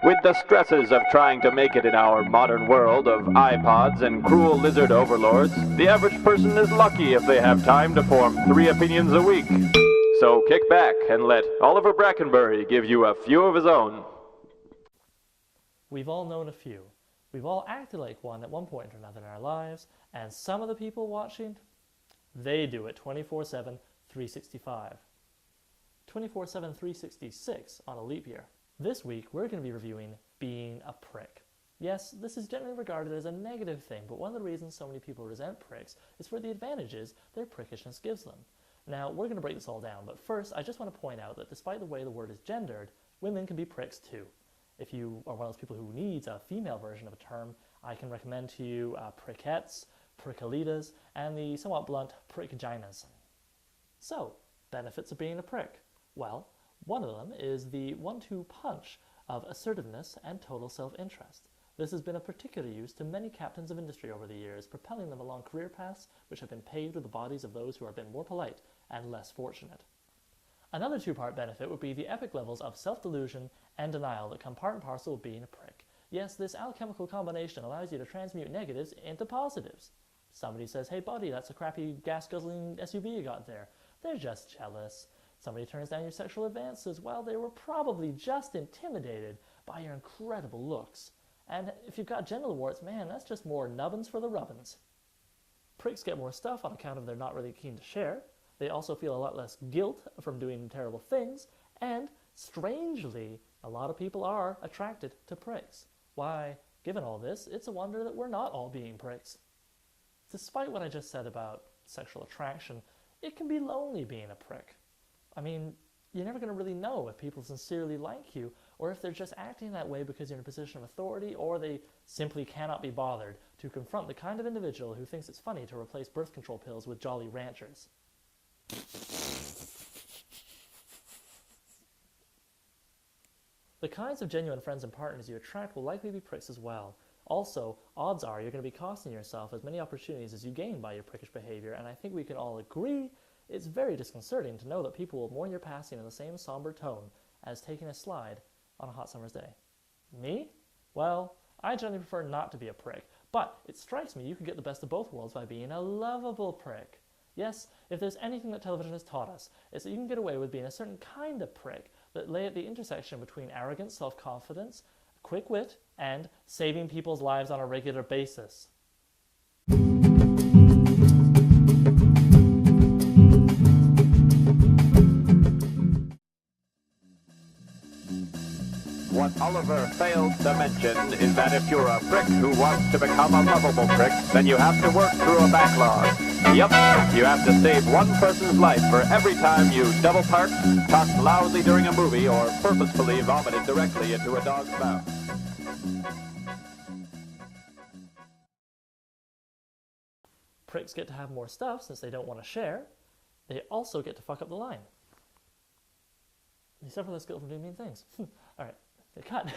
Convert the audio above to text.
With the stresses of trying to make it in our modern world of iPods and cruel lizard overlords, the average person is lucky if they have time to form 3 opinions a week. So kick back and let Oliver Brackenbury give you a few of his own. We've all known a few. We've all acted like one at one point or another in our lives, and some of the people watching, they do it 24/7, 365. 24/7, 366 on a leap year. This week, we're going to be reviewing being a prick. Yes, this is generally regarded as a negative thing, but one of the reasons so many people resent pricks is for the advantages their prickishness gives them. Now, we're going to break this all down, but first, I just want to point out that despite the way the word is gendered, women can be pricks too. If you are one of those people who needs a female version of a term, I can recommend to you prickettes, prickalitas, and the somewhat blunt prickginas. So, benefits of being a prick. Well, one of them is the 1-2 punch of assertiveness and total self-interest. This has been of particular use to many captains of industry over the years, propelling them along career paths which have been paved with the bodies of those who have been more polite and less fortunate. Another 2-part benefit would be the epic levels of self-delusion and denial that come part and parcel with being a prick. Yes, this alchemical combination allows you to transmute negatives into positives. Somebody says, "Hey buddy, that's a crappy gas-guzzling SUV you got there." They're just jealous. Somebody turns down your sexual advances. Well, they were probably just intimidated by your incredible looks. And if you've got genital warts, man, that's just more nubbins for the rubbins. Pricks get more stuff on account of they're not really keen to share. They also feel a lot less guilt from doing terrible things. And, strangely, a lot of people are attracted to pricks. Why, given all this, it's a wonder that we're not all being pricks. Despite what I just said about sexual attraction, it can be lonely being a prick. I mean, you're never going to really know if people sincerely like you, or if they're just acting that way because you're in a position of authority, or they simply cannot be bothered to confront the kind of individual who thinks it's funny to replace birth control pills with Jolly Ranchers. The kinds of genuine friends and partners you attract will likely be pricks as well. Also, odds are you're going to be costing yourself as many opportunities as you gain by your prickish behavior, and I think we can all agree it's very disconcerting to know that people will mourn your passing in the same somber tone as taking a slide on a hot summer's day. Me? Well, I generally prefer not to be a prick, but it strikes me you can get the best of both worlds by being a lovable prick. Yes, if there's anything that television has taught us, it's that you can get away with being a certain kind of prick that lay at the intersection between arrogance, self-confidence, quick wit, and saving people's lives on a regular basis. What Oliver failed to mention is that if you're a prick who wants to become a lovable prick, then you have to work through a backlog. Yep, you have to save one person's life for every time you double park, talked loudly during a movie, or purposefully vomited directly into a dog's mouth. Pricks get to have more stuff since they don't want to share. They also get to fuck up the line. They suffer less guilt from doing mean things. Alright, cut.